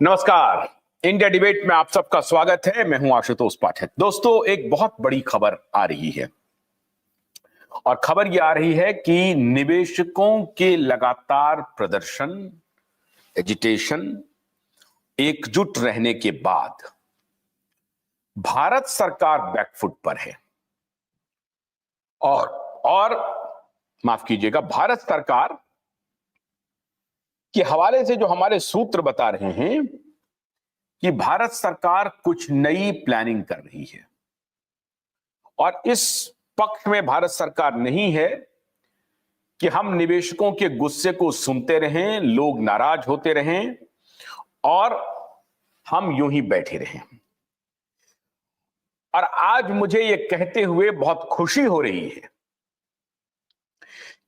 नमस्कार। India debate में आप सबका स्वागत है। मैं हूं आशुतोष पाठक। दोस्तों, एक बहुत बड़ी खबर आ रही है और खबर यह आ रही है कि निवेशकों के लगातार प्रदर्शन, एजिटेशन, एकजुट रहने के बाद भारत सरकार बैकफुट पर है और माफ कीजिएगा, भारत सरकार के हवाले से जो हमारे सूत्र बता रहे हैं कि भारत सरकार कुछ नई प्लानिंग कर रही है और इस पक्ष में भारत सरकार नहीं है कि हम निवेशकों के गुस्से को सुनते रहें, लोग नाराज होते रहें और हम यूं ही बैठे रहें। और आज मुझे यह कहते हुए बहुत खुशी हो रही है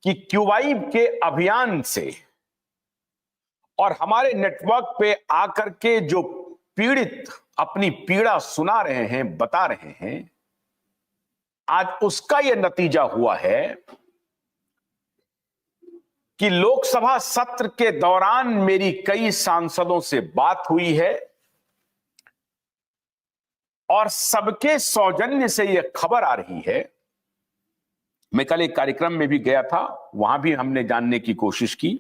कि क्यूवाई के अभियान से और हमारे नेटवर्क पे आकर के जो पीड़ित अपनी पीड़ा सुना रहे हैं, बता रहे हैं, आज उसका यह नतीजा हुआ है कि लोकसभा सत्र के दौरान मेरी कई सांसदों से बात हुई है और सबके सौजन्य से यह खबर आ रही है। मैं कल एक कार्यक्रम में भी गया था, वहां भी हमने जानने की कोशिश की।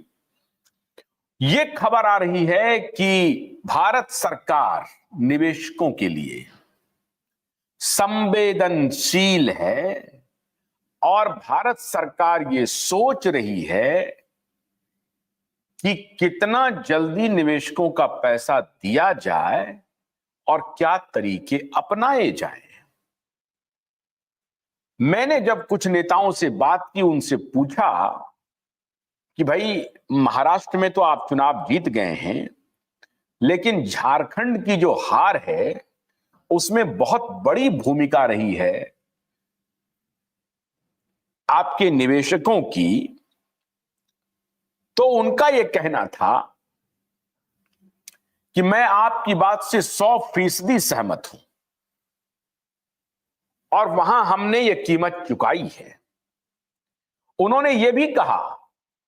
यह खबर आ रही है कि भारत सरकार निवेशकों के लिए संवेदनशील है और भारत सरकार ये सोच रही है कि कितना जल्दी निवेशकों का पैसा दिया जाए और क्या तरीके अपनाए जाएं। मैंने जब कुछ नेताओं से बात की, उनसे पूछा कि भाई, महाराष्ट्र में तो आप चुनाव जीत गए हैं, लेकिन झारखंड की जो हार है उसमें बहुत बड़ी भूमिका रही है आपके निवेशकों की। तो उनका यह कहना था कि मैं आपकी बात से 100% सहमत हूं और वहां हमने यह कीमत चुकाई है। उन्होंने यह भी कहा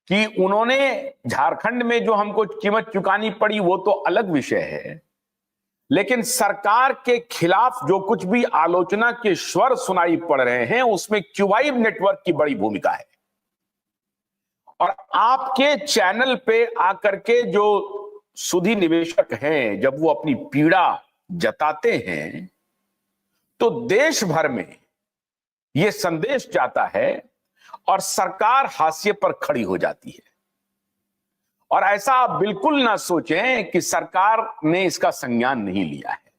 कि उन्होंने झारखंड में जो हमको कीमत चुकानी पड़ी वो तो अलग विषय है, लेकिन सरकार के खिलाफ जो कुछ भी आलोचना के स्वर सुनाई पड़ रहे हैं उसमें क्यूवाई नेटवर्क की बड़ी भूमिका है। और आपके चैनल पे आकर के जो सुधी निवेशक हैं, जब वो अपनी पीड़ा जताते हैं तो देश भर में यह संदेश जाता है और सरकार हाशिए पर खड़ी हो जाती है। और ऐसा आप बिल्कुल ना सोचें कि सरकार ने इसका संज्ञान नहीं लिया है।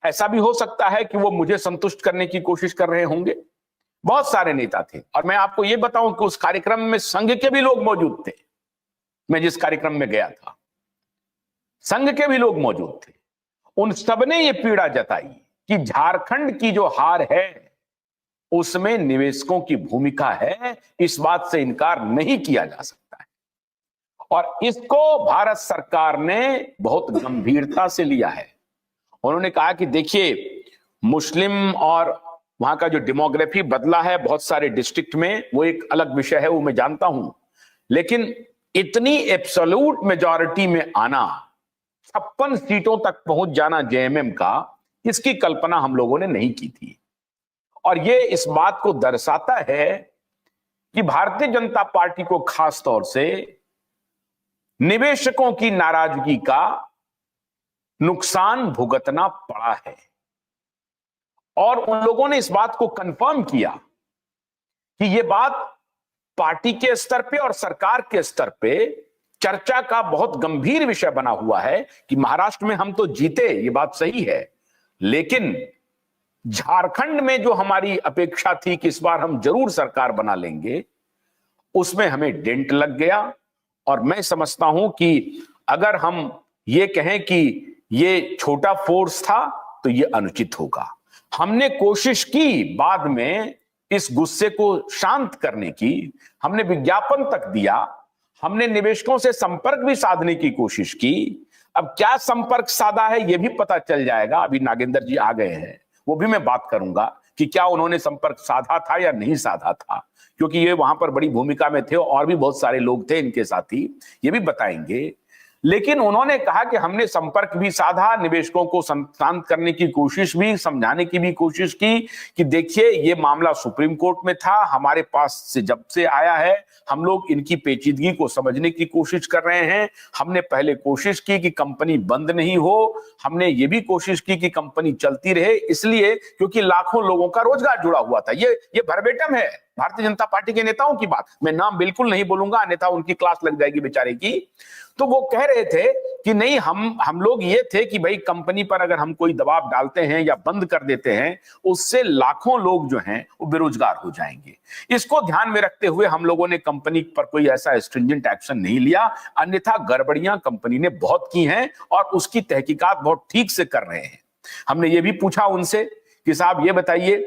ऐसा भी हो सकता है कि वो मुझे संतुष्ट करने की कोशिश कर रहे होंगे। बहुत सारे नेता थे और मैं आपको यह बताऊं कि उस कार्यक्रम में संघ के भी लोग मौजूद थे। मैं जिस कार्यक्रम में गया था, संघ के भी लोग मौजूद थे। उन सबने ये पीड़ा जताई कि झारखंड की जो हार है उसमें निवेशकों की भूमिका है, इस बात से इनकार नहीं किया जा सकता है। और इसको भारत सरकार ने बहुत गंभीरता से लिया है। उन्होंने कहा कि देखिए, मुस्लिम और वहां का जो डेमोग्राफी बदला है बहुत सारे डिस्ट्रिक्ट में, वो एक अलग विषय है, वो मैं जानता हूं, लेकिन इतनी एब्सोल्यूट मेजॉरिटी में आना, 56 सीटों तक पहुंच जाना जेएमएम का, इसकी कल्पना हम लोगों ने नहीं की थी। और ये इस बात को दर्शाता है कि भारतीय जनता पार्टी को खास तौर से निवेशकों की नाराजगी का नुकसान भुगतना पड़ा है। और उन लोगों ने इस बात को कंफर्म किया कि यह बात पार्टी के स्तर पे और सरकार के स्तर पे चर्चा का बहुत गंभीर विषय बना हुआ है कि महाराष्ट्र में हम तो जीते, ये बात सही है, लेकिन झारखंड में जो हमारी अपेक्षा थी कि इस बार हम जरूर सरकार बना लेंगे, उसमें हमें डेंट लग गया। और मैं समझता हूं कि अगर हम ये कहें कि ये छोटा फोर्स था तो ये अनुचित होगा। हमने कोशिश की बाद में इस गुस्से को शांत करने की, हमने विज्ञापन तक दिया, हमने निवेशकों से संपर्क भी साधने की कोशिश की। अब क्या संपर्क साधा है यह भी पता चल जाएगा। अभी नागेंद्र जी आ गए हैं, वो भी मैं बात करूंगा कि क्या उन्होंने संपर्क साधा था या नहीं साधा था, क्योंकि ये वहां पर बड़ी भूमिका में थे और भी बहुत सारे लोग थे इनके साथी, ये भी बताएंगे। लेकिन उन्होंने कहा कि हमने संपर्क भी साधा, निवेशकों को शांत करने की कोशिश भी, समझाने की भी कोशिश की कि देखिए ये मामला सुप्रीम कोर्ट में था, हमारे पास से जब से आया है हम लोग इनकी पेचीदगी को समझने की कोशिश कर रहे हैं। हमने पहले कोशिश की कि कंपनी बंद नहीं हो, हमने ये भी कोशिश की कि कंपनी चलती रहे, इसलिए क्योंकि लाखों लोगों का रोजगार जुड़ा हुआ था। ये भरभेटम है भारतीय जनता पार्टी के नेताओं की बात, मैं नाम बिल्कुल नहीं बोलूंगा अन्यथा उनकी क्लास लग जाएगी बेचारे की। तो वो कह रहे थे कि नहीं, हम लोग ये थे कि भाई कंपनी पर अगर हम कोई दबाव डालते हैं या बंद कर देते हैं, उससे लाखों लोग जो हैं वो बेरोजगार हो जाएंगे। इसको ध्यान में रखते हुए हम लोगों ने कंपनी पर कोई ऐसा स्ट्रिंजेंट एक्शन नहीं लिया, अन्यथा गड़बड़ियां कंपनी ने बहुत की हैं और उसकी तहकीकात बहुत ठीक से कर रहे हैं। हमने ये भी पूछा उनसे कि साहब ये बताइए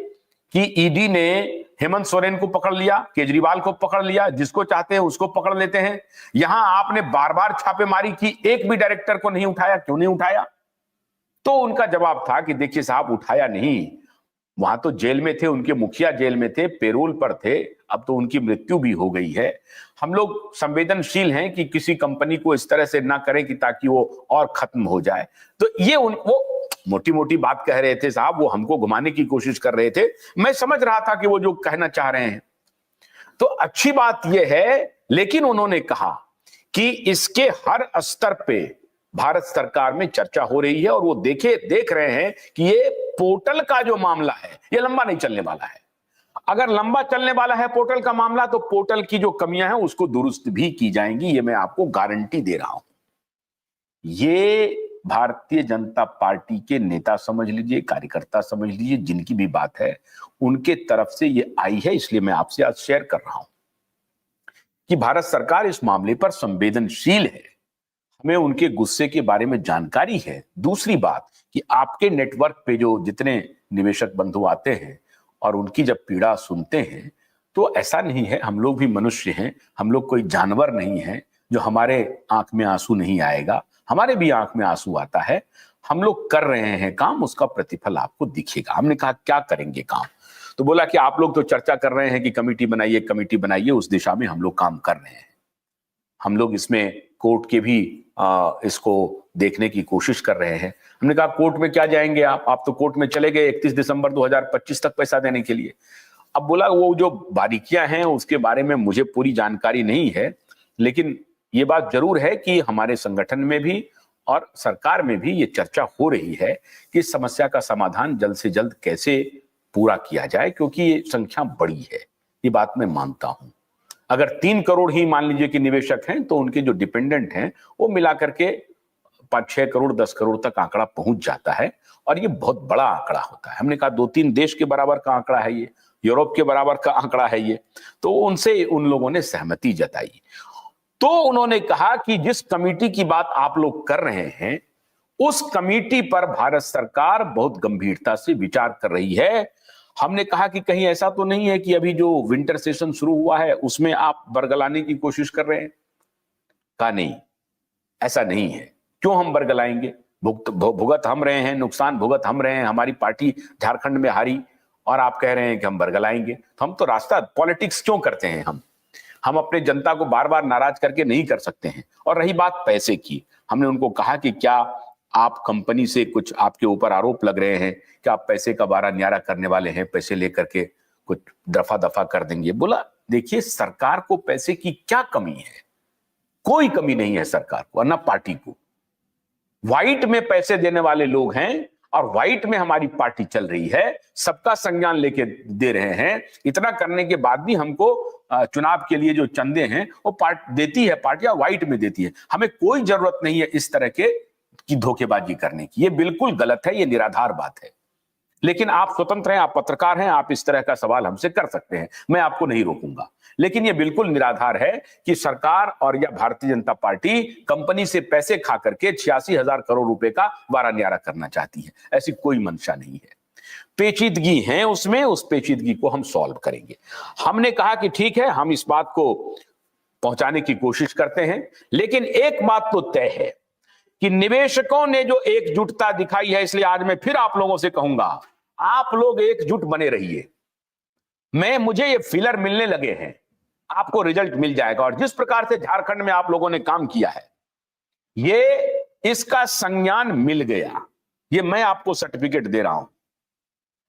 कि ईडी ने हेमंत सोरेन को पकड़ लिया, केजरीवाल को पकड़ लिया, जिसको चाहते हैं उसको पकड़ लेते हैं, यहां आपने बार बार छापेमारी की, एक भी डायरेक्टर को नहीं उठाया, क्यों नहीं उठाया? तो उनका जवाब था कि देखिए साहब, उठाया नहीं, वहां तो जेल में थे, उनके मुखिया जेल में थे, पेरोल पर थे, अब तो उनकी मृत्यु भी हो गई है। हम लोग संवेदनशील हैं कि किसी कंपनी को इस तरह से ना करें कि ताकि वो और खत्म हो जाए। तो ये वो मोटी मोटी बात कह रहे थे साहब, वो हमको घुमाने की कोशिश कर रहे थे। मैं समझ रहा था कि वो जो कहना चाह रहे हैं तो अच्छी बात यह है, लेकिन उन्होंने कहा कि इसके हर स्तर पे भारत सरकार में चर्चा हो रही है और वो देख रहे हैं कि ये पोर्टल का जो मामला है ये लंबा नहीं चलने वाला है। अगर लंबा चलने वाला है पोर्टल का मामला तो पोर्टल की जो कमियां हैं उसको दुरुस्त भी की जाएंगी, ये मैं आपको गारंटी दे रहा हूं। ये भारतीय जनता पार्टी के नेता समझ लीजिए, कार्यकर्ता समझ लीजिए, जिनकी भी बात है उनके तरफ से ये आई है, इसलिए मैं आपसे आज शेयर कर रहा हूं कि भारत सरकार इस मामले पर संवेदनशील है, हमें उनके गुस्से के बारे में जानकारी है। दूसरी बात कि आपके नेटवर्क पे जो जितने निवेशक बंधु आते हैं और उनकी जब पीड़ा सुनते हैं तो ऐसा नहीं है, हम लोग भी मनुष्य हैं, हम लोग कोई जानवर नहीं है जो हमारे आंख में आंसू नहीं आएगा, हमारे भी आंख में आंसू आता है। हम लोग कर रहे हैं काम, उसका प्रतिफल आपको दिखेगा। हमने कहा क्या करेंगे काम, तो बोला कि आप लोग तो चर्चा कर रहे हैं कि कमेटी बनाइए, उस दिशा में हम लोग काम कर रहे हैं। हम लोग इसमें कोर्ट के भी इसको देखने की कोशिश कर रहे हैं। हमने कहा कोर्ट में क्या जाएंगे आप तो कोर्ट में चले गए 31 दिसंबर 2025 तक पैसा देने के लिए। अब बोला वो जो बारीकियां हैं उसके बारे में मुझे पूरी जानकारी नहीं है, लेकिन ये बात जरूर है कि हमारे संगठन में भी और सरकार में भी ये चर्चा हो रही है कि इस समस्या का समाधान जल्द से जल्द कैसे पूरा किया जाए, क्योंकि ये संख्या बड़ी है, ये बात मैं मानता हूं। अगर 3 करोड़ ही मान लीजिए कि निवेशक हैं तो उनके जो डिपेंडेंट हैं वो मिलाकर के 5-6 करोड़ 10 करोड़ तक आंकड़ा पहुंच जाता है और ये बहुत बड़ा आंकड़ा होता है। हमने कहा 2-3 देश के बराबर का आंकड़ा है ये, यूरोप के बराबर का आंकड़ा है ये। तो उनसे उन लोगों ने सहमति जताई। तो उन्होंने कहा कि जिस कमेटी की बात आप लोग कर रहे हैं उस कमेटी पर भारत सरकार बहुत गंभीरता से विचार कर रही है। हमने कहा कि कहीं ऐसा तो नहीं है कि अभी जो विंटर सेशन शुरू हुआ है उसमें आप बरगलाने की कोशिश कर रहे हैं? कहा नहीं, ऐसा नहीं है। क्यों हम बरगलाएंगे? भुगत हम रहे हैं, नुकसान भुगत हम रहे हैं, हमारी पार्टी झारखंड में हारी और आप कह रहे हैं कि हम बरगलाएंगे। तो हम तो रास्ता पॉलिटिक्स क्यों करते हैं? हम अपने जनता को बार बार नाराज करके नहीं कर सकते हैं। और रही बात पैसे की, हमने उनको कहा कि क्या आप कंपनी से कुछ आपके ऊपर आरोप लग रहे हैं कि आप पैसे का बारा न्यारा करने वाले हैं, पैसे लेकर के कुछ दफा कर देंगे? बोला देखिए सरकार को पैसे की क्या कमी है? कोई कमी नहीं है सरकार को और ना पार्टी को। व्हाइट में पैसे देने वाले लोग हैं और व्हाइट में हमारी पार्टी चल रही है, सबका संज्ञान लेके दे रहे हैं। इतना करने के बाद भी हमको चुनाव के लिए जो चंदे हैं वो देती है पार्टियां, व्हाइट में देती है। हमें कोई जरूरत नहीं है इस तरह की धोखेबाजी करने की, ये बिल्कुल गलत है, ये निराधार बात है। लेकिन आप स्वतंत्र हैं, आप पत्रकार हैं, आप इस तरह का सवाल हमसे कर सकते हैं, मैं आपको नहीं रोकूंगा। लेकिन यह बिल्कुल निराधार है कि सरकार और या भारतीय जनता पार्टी कंपनी से पैसे खा करके 86,000 करोड़ रुपए का वारा न्यारा करना चाहती है। ऐसी कोई मंशा नहीं है, पेचीदगी है उसमें, उस पेचीदगी को हम सॉल्व करेंगे। हमने कहा कि ठीक है, हम इस बात को पहुंचाने की कोशिश करते हैं, लेकिन एक बात तो तय है कि निवेशकों ने जो एकजुटता दिखाई है, इसलिए आज मैं फिर आप लोगों से कहूंगा, आप लोग एकजुट बने रहिए। मुझे ये फिलर मिलने लगे हैं, आपको रिजल्ट मिल जाएगा। और जिस प्रकार से झारखंड में आप लोगों ने काम किया है, ये इसका संज्ञान मिल गया, ये मैं आपको सर्टिफिकेट दे रहा हूं।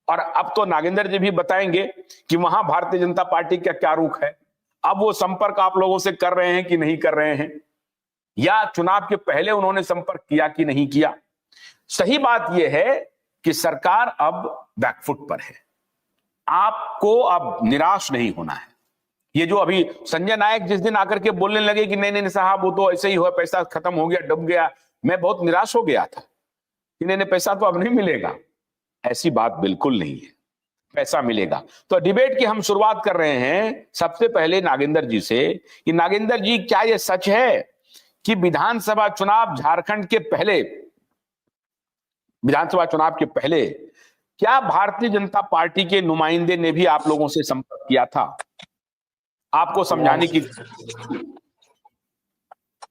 और अब तो नागेंद्र जी भी बताएंगे कि वहां भारतीय जनता पार्टी का क्या रुख है। अब वो संपर्क आप लोगों से कर रहे हैं कि नहीं कर रहे हैं, या चुनाव के पहले उन्होंने संपर्क किया कि नहीं किया। सही बात यह है कि सरकार अब बैकफुट पर है। आपको अब निराश नहीं होना है। ये जो अभी संजय नायक जिस दिन आकर के बोलने लगे कि नहीं नहीं साहब वो तो ऐसे ही हुआ, पैसा खत्म हो गया, डूब गया, मैं बहुत निराश हो गया था कि नहीं पैसा तो अब नहीं मिलेगा। ऐसी बात बिल्कुल नहीं है, पैसा मिलेगा। तो डिबेट की हम शुरुआत कर रहे हैं सबसे पहले नागेंद्र जी से कि नागेंद्र जी, क्या यह सच है कि विधानसभा चुनाव झारखंड के पहले, विधानसभा चुनाव के पहले क्या भारतीय जनता पार्टी के नुमाइंदे ने भी आप लोगों से संपर्क किया था आपको समझाने की?